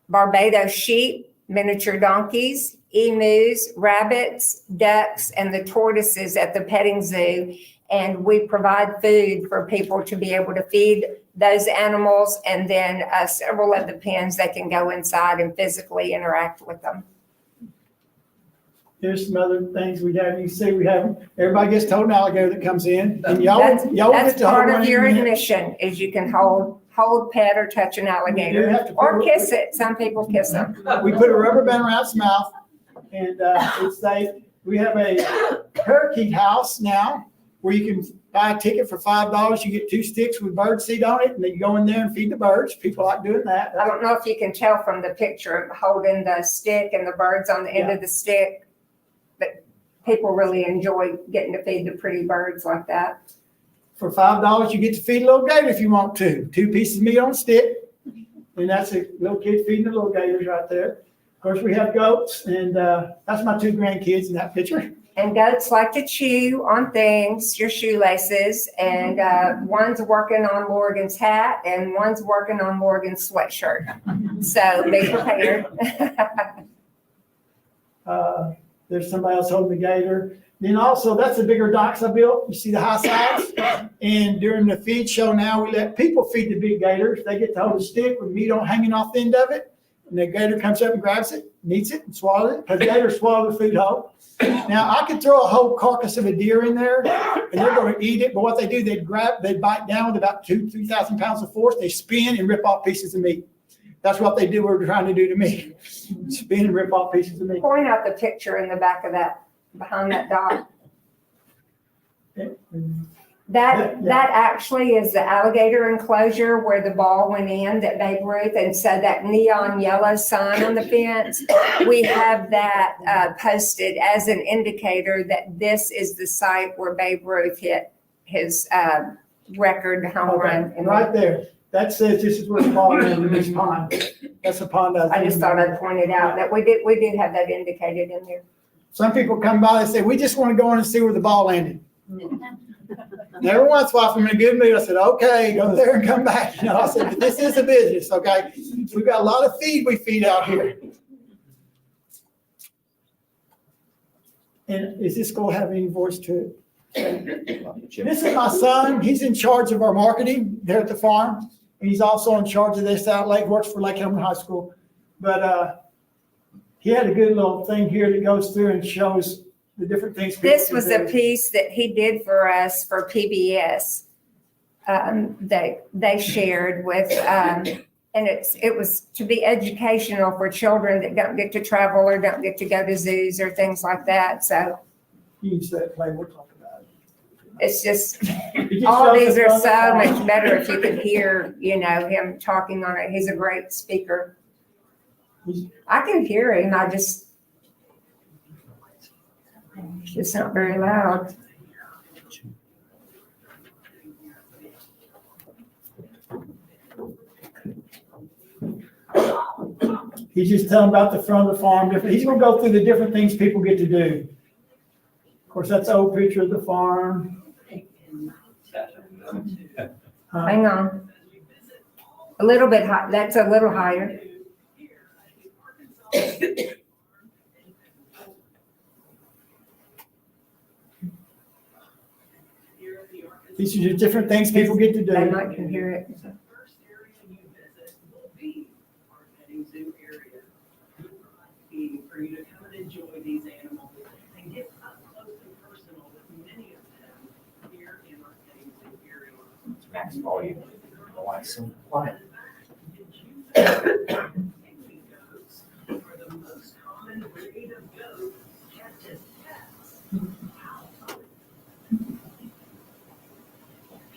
Barbados sheep, miniature donkeys, emus, rabbits, ducks, and the tortoises at the petting zoo. And we provide food for people to be able to feed those animals. And then several of the pens that can go inside and physically interact with them. Here's some other things we have. You see, everybody gets told an alligator that comes in, and That's get to part hold of your one in. admission, is you can hold, pet, or touch an alligator, or kiss it. Some people kiss them. We put a rubber band around its mouth, and it's safe. We have a parakeet house now where you can buy a ticket for $5. You get 2 sticks with bird seed on it, and then you go in there and feed the birds. People like doing that. I don't know if you can tell from the picture, holding the stick and the birds on the end of the stick, but people really enjoy getting to feed the pretty birds like that. For $5, you get to feed a little gator if you want to. 2 pieces of meat on a stick, and that's a little kid feeding the little gators right there. Of course, we have goats, and that's my 2 grandkids in that picture. And goats like to chew on things, your shoelaces, and one's working on Morgan's hat, and one's working on Morgan's sweatshirt. So be prepared. There's somebody else holding the gator. Then also, that's the bigger docks I built. You see the high sides? And during the feed show now, we let people feed the big gators. They get to hold a stick with meat hanging off the end of it. And the gator comes up and grabs it, eats it, and swallows it, because gators swallow the food whole. Now, I could throw a whole carcass of a deer in there, and they're going to eat it. But what they do, they'd bite down with about 3,000 pounds of force. They spin and rip off pieces of meat. That's what they were trying to do to me. Spin and rip off pieces of meat. Point out the picture in the back of that, behind that dog. That actually is the alligator enclosure where the ball went in that Babe Ruth, and so that neon yellow sign on the fence, we have that posted as an indicator that this is the site where Babe Ruth hit his record home run. Right there. That says this is where the ball is in this pond. That's a pond. I just thought I'd point it out that we did have that indicated in there. Some people come by and say, we just want to go in and see where the ball landed. And every once in a while, if I'm in a good mood, I said, okay, go there and come back. I said, but this is a business, okay? We've got a lot of feed we feed out here. And is this gonna have any voice to it? This is my son. He's in charge of our marketing there at the farm. And he's also in charge of this out Lake, works for Lake Helman High School. But, he had a good little thing here that goes through and shows the different things. people This can was a do. piece that he did for us for PBS. They shared with, and it was to be educational for children that don't get to travel or don't get to go to zoos or things like that. So You can say, play, we'll talk about it. it's just, It just all shows these the are front so of the farm. much better if you could hear, him talking on it. He's a great speaker. I can hear him, it's just not very loud. He's just telling about the front of the farm. He's gonna go through the different things people get to do. Of course, that's an old picture of the farm. Hang on. A little bit high, that's a little higher. These are just different things people get to They do. might can hear it. First area you visit will be our petting zoo area. Feeding for you to come and enjoy these animals and get up close and personal with many of them here in our petting zoo area. Max volume. Why it's so quiet? Did you know pygmy goats are the most common breed of goat kept as pets?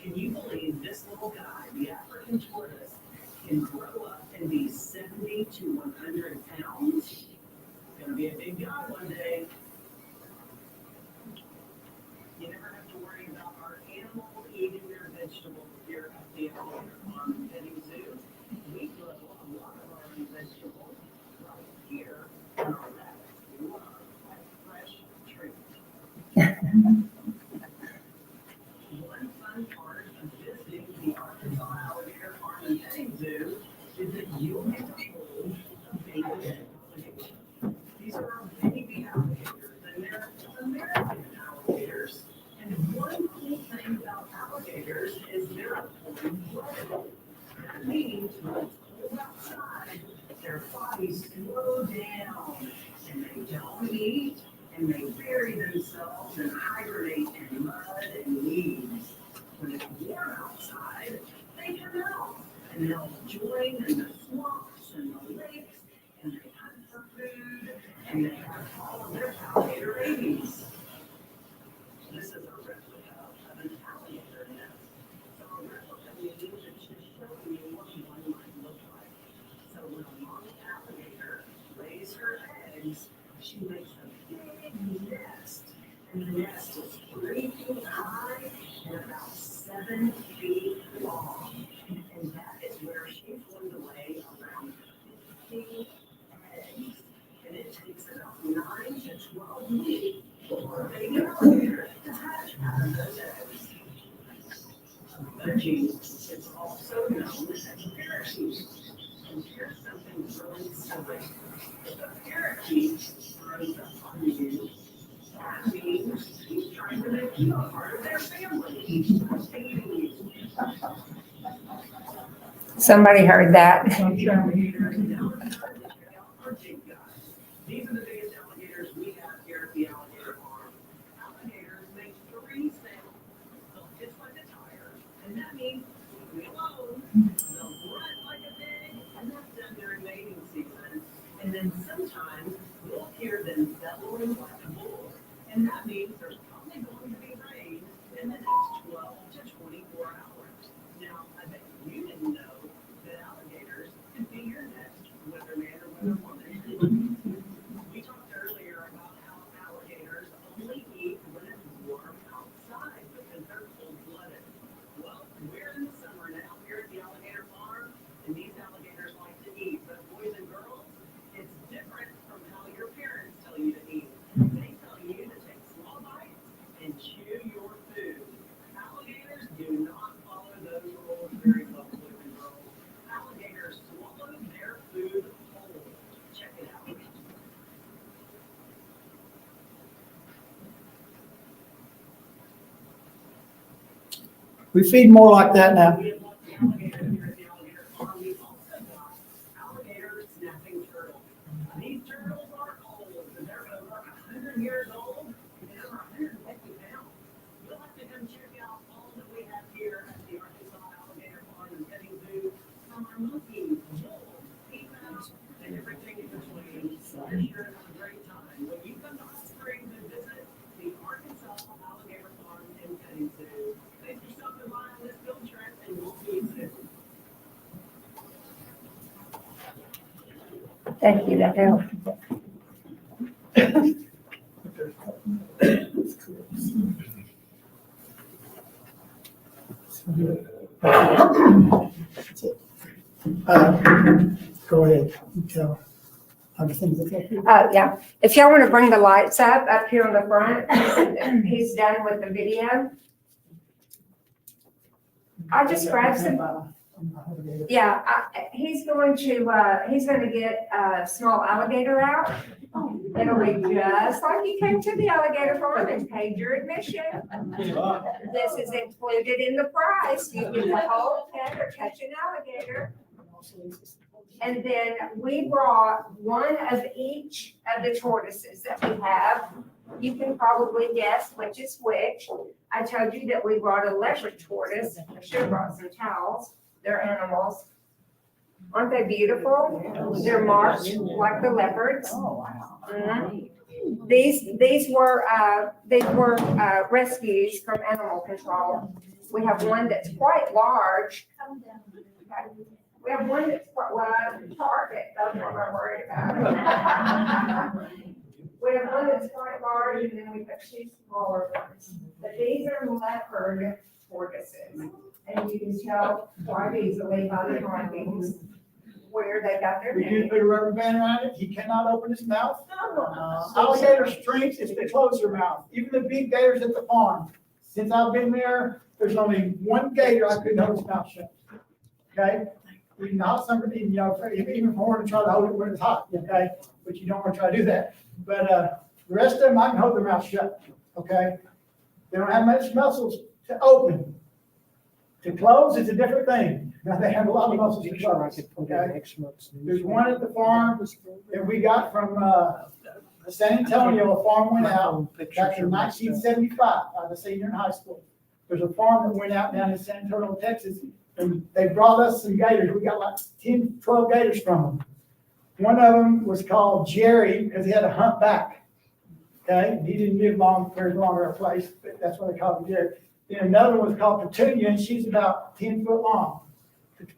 Can you believe this little guy, the African tortoise, can grow up and be 70 to 100 pounds? Gonna be a big guy one day. You never have to worry about our animals eating their vegetables here at the Alligator Farm and Petting Zoo. We grow a lot of our own vegetables right here in our rabbits. We love fresh treats. One fun part of visiting the Arkansas Alligator Farm and Petting Zoo is that you'll get to hold a baby alligator. These are our baby alligators, and they're American alligators. And one cool thing about alligators is they're cold-blooded. That means when it's cold outside, their bodies slow down, and they don't eat, and they bury themselves and hibernate in mud and leaves. When it's warm outside, they come out and they'll join in the swamps and the lakes, and they hunt for food, and they have all of their alligator babies. This is a replica of an alligator nest. So a replica means it's just showing you what one might look like. So when a mom alligator lays her eggs, she makes a big nest. And the nest is 3 feet high and about 7 feet long. And that is where she's going to lay around 50 eggs. And it takes about 9 to 12 weeks for a baby alligator to hatch out of those eggs. Budgie is also known as a parakeet. And here's something really silly. If a parakeet throws up on you, that means he's trying to make you a part of their family. He's feeding you. Somebody heard that. These are the biggest alligators we have here at the Alligator Farm. Alligators make 3 sounds. They'll hiss like a tire, and that means leave me alone. They'll grunt like a pig, and that's done during mating season. And then sometimes you'll hear them bellowing like a bull, and that means there's probably going to be rain in the next 12 to 24 hours. Now, I bet you didn't know that alligators could be your next weatherman or weatherwoman. We talked earlier about how alligators only eat when it's warm outside because they're cold-blooded. Well, we're in the summer now here at the Alligator Farm, and these alligators like to eat. But boys and girls, it's different from how your parents tell you to eat. We feed more like that now. We have lots of alligator here at the alligator farm. We also got alligator snapping turtle. These turtles are old, and they're over 100 years old, and they're 150 pounds. You'll have to come check out all that we have here at the Arkansas Alligator Farm and Petting Zoo, from our monkeys, wolves, peanuts, and everything in between. You're sure to have a great time when you come to Hot Springs and visit the Arkansas Alligator Farm and Petting Zoo. Thanks for stopping by on this field trip, and we'll see you soon. Thank you, that helped. Go ahead, you tell other things that affect you. Yeah, if y'all want to bring the lights up here on the front, he's done with the video. I just grabbed some, yeah, he's going to get a small alligator out. It'll be just like you came to the alligator farm and paid your admission. This is included in the price. You get the whole pet or catch an alligator. And then we brought one of each of the tortoises that we have. You can probably guess which is which. I told you that we brought a leopard tortoise. I should have brought some towels. They're animals. Aren't they beautiful? They're marked like the leopards. Mhm. These were rescues from animal control. We have one that's quite large. We have one that's quite, well, target, that's what I'm worried about. We have one that's quite large, and then we have two smaller ones. But these are leopard tortoises, and you can tell quite easily by the markings where they got their We do name. put a rubber band around it. He cannot open his mouth. Alligator's strength is to close their mouth. Even the big gators at the farm. Since I've been there, there's only one gator I couldn't hold his mouth shut. Okay? We can not somebody, even if I want to try to hold it when it's hot, okay? But you don't want to try to do that. But the rest of them, I can hold their mouth shut, okay? They don't have much muscles to open. To close is a different thing. Now, they have a lot of muscles to close, okay? There's one at the farm that we got from San Antonio. A farm went out back in 1975. I was a senior in high school. There's a farm that went out down in San Antonio, Texas, and they brought us some gators. We got like 10, 12 gators from them. One of them was called Jerry because he had a humpback. Okay, he didn't live long, very long at our place, but that's why they called him Jerry. Then another one was called Petunia, and she's about 10 foot long.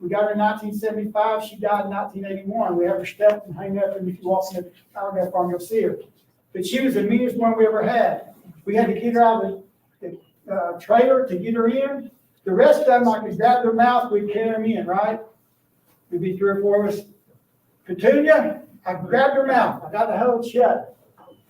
We got her in 1975. She died in 1981. We have her stuffed and hanging up, and if you walk in the alligator farm, you'll see her. But she was the meanest one we ever had. We had to get her out of the trailer to get her in. The rest of them, I could grab their mouth, we'd carry them in, right? There'd be 3 or 4 of us. Petunia, I grabbed her mouth. I got the hold shut.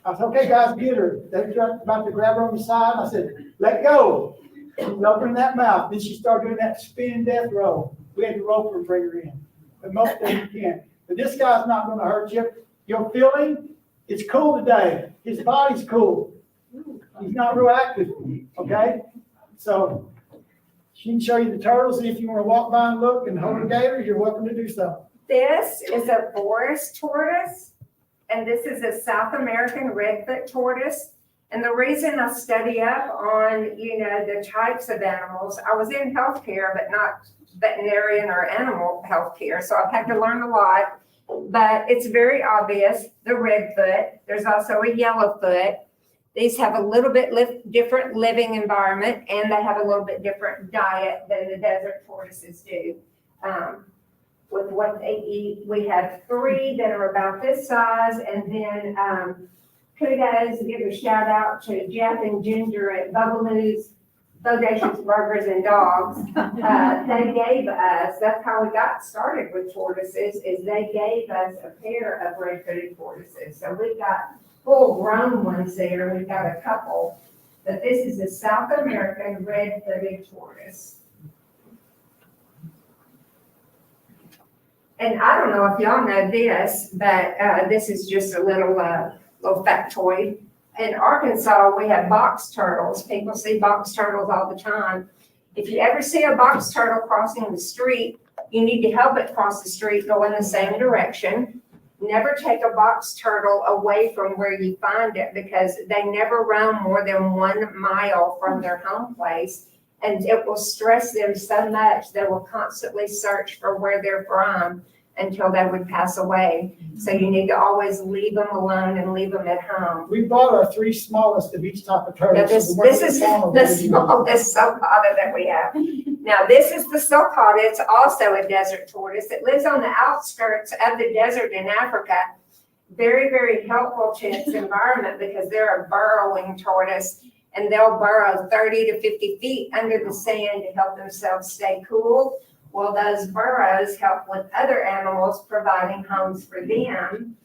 I said, okay, guys, get her. They were about to grab her on the side. I said, let go. She's opening that mouth. Then she started doing that spin death roll. We had to rope her and bring her in. But most of them you can. But this guy's not going to hurt you. You'll feel him. It's cool today. His body's cool. He's not real active, okay? So she can show you the turtles, and if you want to walk by and look and hold a gator, you're welcome to do so. This is a forest tortoise, and this is a South American redfoot tortoise. And the reason I study up on, the types of animals, I was in healthcare, but not veterinarian or animal healthcare, so I've had to learn a lot. But it's very obvious, the redfoot. There's also a yellowfoot. These have a little bit different living environment, and they have a little bit different diet than the desert tortoises do. With what they eat, we have 3 that are about this size, and then kudos, give a shout out to Jeff and Ginger at Bubbaloo's Bodacious Burgers and Dogs. They gave us, that's how we got started with tortoises, is they gave us a pair of red-footed tortoises. So we've got full-grown ones there. We've got a couple, but this is a South American red-footed tortoise. And I don't know if y'all know this, but this is just a little factoid. In Arkansas, we have box turtles. People see box turtles all the time. If you ever see a box turtle crossing the street, you need to help it cross the street, go in the same direction. Never take a box turtle away from where you find it because they never roam more than 1 mile from their home place. And it will stress them so much, they will constantly search for where they're from until they would pass away. So you need to always leave them alone and leave them at home. We bought our 3 smallest of each type of turtle. Now, this is the smallest sulcata that we have. Now, this is the sulcata. It's also a desert tortoise. It lives on the outskirts of the desert in Africa. Very, very helpful to its environment because they're a burrowing tortoise and they'll burrow 30 to 50 feet under the sand to help themselves stay cool. Well, those burrows help with other animals providing homes for them.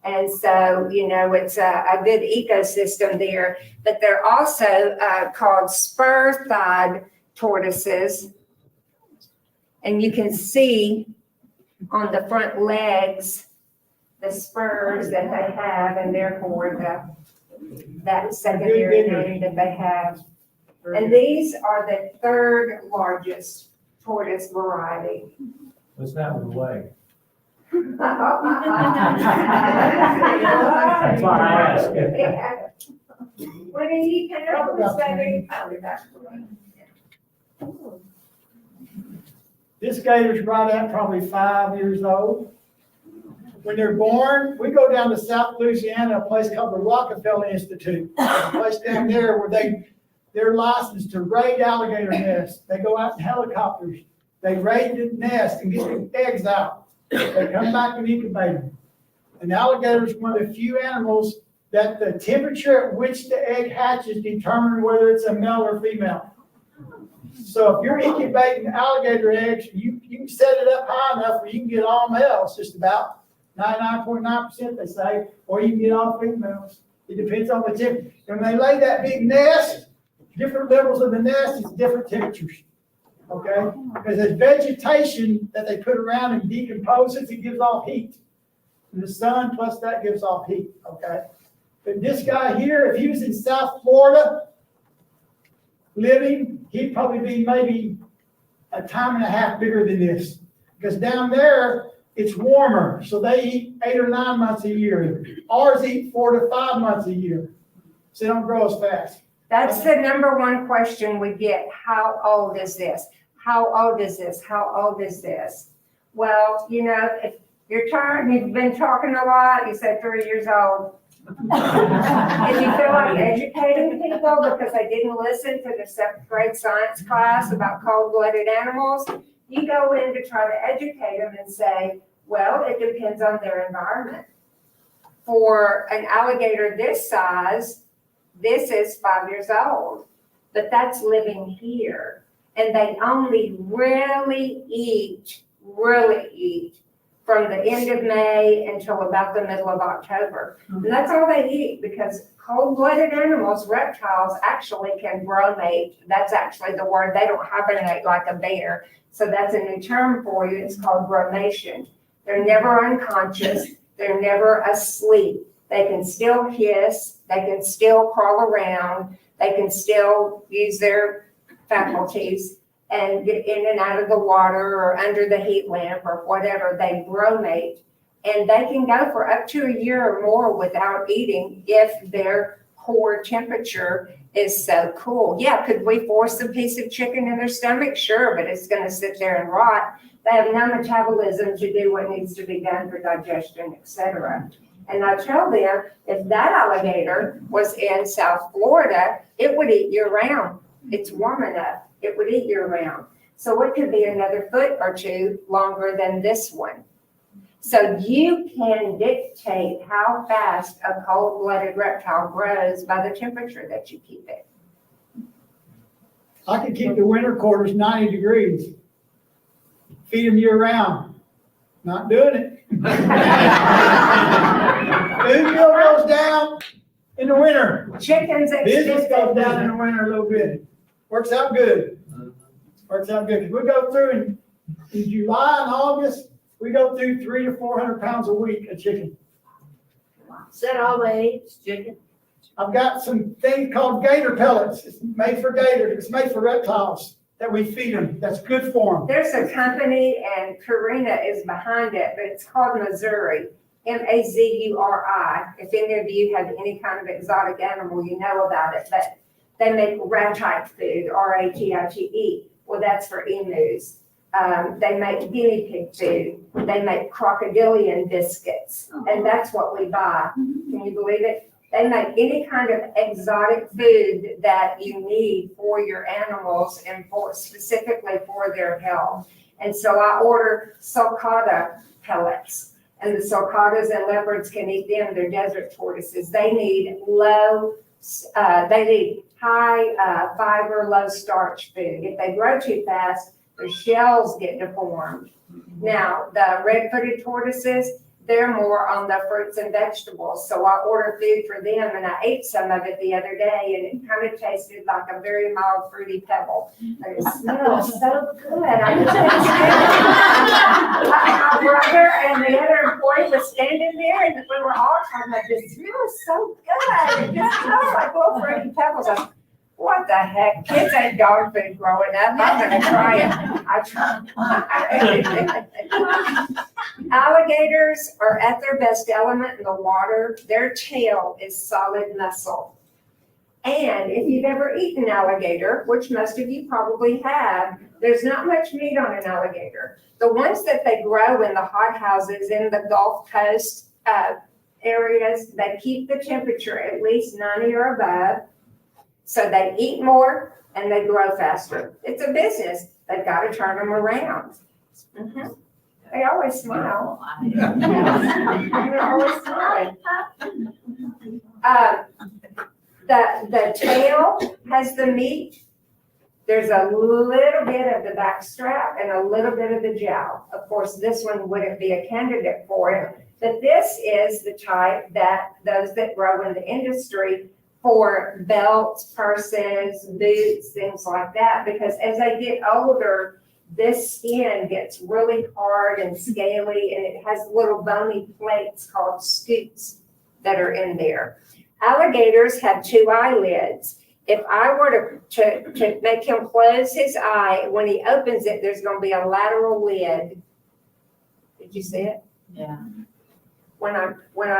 And so, it's a good ecosystem there. But they're also called spur-thighed tortoises. And you can see on the front legs the spurs that they have, and therefore that secondary name that they have. And these are the 3rd largest tortoise variety. What's that with the leg? That's why I asked. When he came up with that, This gator's right at probably 5 years old. When they're born, we go down to South Louisiana, a place called the Rockefeller Institute. A place down there where they're licensed to raid alligator nests. They go out in helicopters. They raid the nest and get the eggs out. They come back and incubate them. An alligator is one of the few animals that the temperature at which the egg hatches determines whether it's a male or female. So if you're incubating alligator eggs, you can set it up high enough where you can get all males, just about 99.9% they say, or you can get all females. It depends on the temperature. And when they lay that big nest, different levels of the nest is different temperatures. Okay? Because there's vegetation that they put around and decomposes, it gives off heat. And the sun plus that gives off heat. Okay? But this guy here, if he was in South Florida living, he'd probably be maybe a time and a half bigger than this. Because down there, it's warmer. So they eat 8 or 9 months a year. Ours eat 4 to 5 months a year. So they don't grow as fast. That's the number one question we get. How old is this? How old is this? How old is this? Well, if you're tired and you've been talking a lot, you said 3 years old. If you feel like educating people because they didn't listen to the 7th grade science class about cold-blooded animals, you go in to try to educate them and say, well, it depends on their environment. For an alligator this size, this is 5 years old, but that's living here. And they only really eat from the end of May until about the middle of October. And that's all they eat because cold-blooded animals, reptiles, actually can bromate. That's actually the word. They don't hibernate like a bear. So that's a new term for you. It's called bromation. They're never unconscious. They're never asleep. They can still hiss. They can still crawl around. They can still use their faculties and get in and out of the water or under the heat lamp or whatever. They bromate. And they can go for up to a year or more without eating if their core temperature is so cool. Yeah, could we force a piece of chicken in their stomach? Sure, but it's going to sit there and rot. They have no metabolism to do what needs to be done for digestion, etc. And I tell them, if that alligator was in South Florida, it would eat year-round. It's warm enough. It would eat year-round. So it could be another foot or two longer than this one. So you can dictate how fast a cold-blooded reptile grows by the temperature that you keep it. I can keep the winter quarters 90 degrees. Feed them year-round. Not doing it. Food bill goes down in the winter. Chickens Business goes down in the winter a little bit. Works out good. Works out good. 'Cause we go through in July and August, we go through 300 to 400 pounds a week of chicken. Is that all they eat, chicken? I've got some things called gator pellets. It's made for gators. It's made for reptiles. that we feed them, that's good for them. There's a company and Karina is behind it, but it's called Missouri, Mazuri. If any of you have any kind of exotic animal, you know about it, but they make ratite food, Ratite. Well, that's for emus. They make guinea pig food. They make crocodilian biscuits, and that's what we buy. Can you believe it? They make any kind of exotic food that you need for your animals and for specifically for their health. And so I order sulcata pellets, and the sulcatas and leopards can eat them. They're desert tortoises. They need high fiber, low starch food. If they grow too fast, their shells get deformed. Now, the red-footed tortoises, they're more on the fruits and vegetables. So I order food for them, and I ate some of it the other day, and it kind of tasted like a very mild fruity pebble. But it smells so good. My brother and the other employee was standing there, and we were all talking about this. Smells so good. It just smells like little fruity pebbles. What the heck? Kids ate dog food growing up. I'm gonna try it. I tried. Alligators are at their best element in the water. Their tail is solid muscle. And if you've ever eaten alligator, which most of you probably have, there's not much meat on an alligator. The ones that they grow in the hot houses in the Gulf Coast areas, they keep the temperature at least 90 or above. So they eat more and they grow faster. It's a business. They've got to turn them around. Mm-hmm. They always smile. They're always smiling. The tail has the meat. There's a little bit of the back strap and a little bit of the jowl. Of course, this one wouldn't be a candidate for it, but this is the type that those that grow in the industry for belts, purses, boots, things like that, because as they get older, this skin gets really hard and scaly, and it has little bony plates called scutes that are in there. Alligators have 2 eyelids. If I were to make him close his eye, when he opens it, there's going to be a lateral lid. Did you see it? Yeah. When I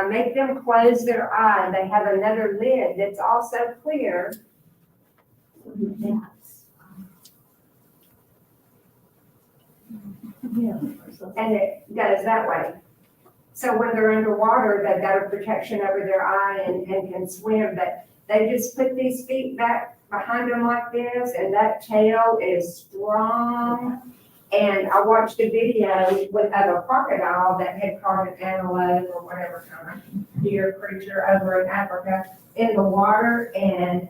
make them close their eye, they have another lid that's also clear. And it goes that way. So when they're underwater, they've got a protection over their eye and can swim, but they just put these feet back behind them like this, and that tail is strong. And I watched a video of a crocodile that had caught an antelope or whatever kind of deer creature over in Africa in the water, and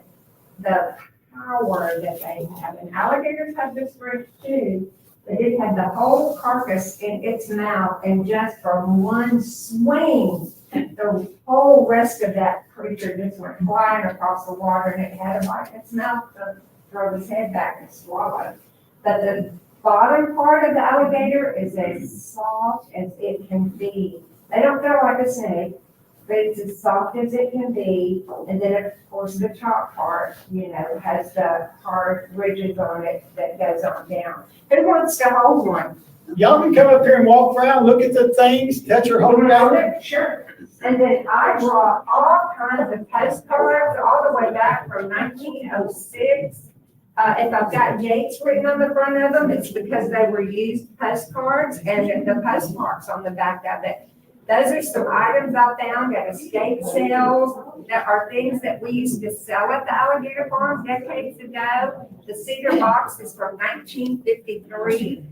the power that they have. And alligators have this bridge too, but it had the whole carcass in its mouth, and just from one swing, the whole rest of that creature just went flying across the water, and it had a bite in its mouth to throw his head back and swallow. But the bottom part of the alligator is as soft as it can be. They don't feel like a snake, but it's as soft as it can be. And then, of course, the top part, has the hard ridges on it that goes on down. Who wants to hold one? Y'all can come up here and walk around, look at the things, touch or hold it out. Sure. And then I brought all kinds of postcards all the way back from 1906. If I've got dates written on the front of them, it's because they were used postcards and the postmarks on the back of it. Those are some items I found at estate sales that are things that we used to sell at the alligator farm decades ago. The cedar box is from 1953.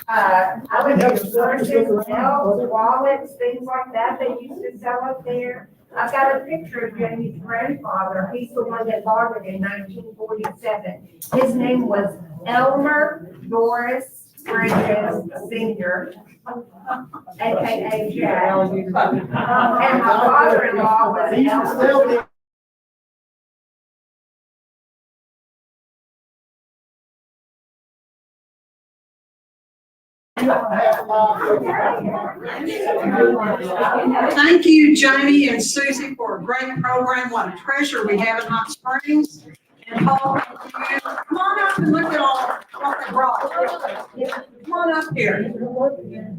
Alligator purses, belts, wallets, things like that they used to sell up there. I've got a picture of Jamie's grandfather. He's the one that bought it in 1947. His name was Elmer Doris Bridges Sr., aka Jack. And my father-in-law was Elmer. Thank you, Jamie and Suzy, for a great program. What a treasure we have in Hot Springs. And Paul, come on up and look at all Come on up here.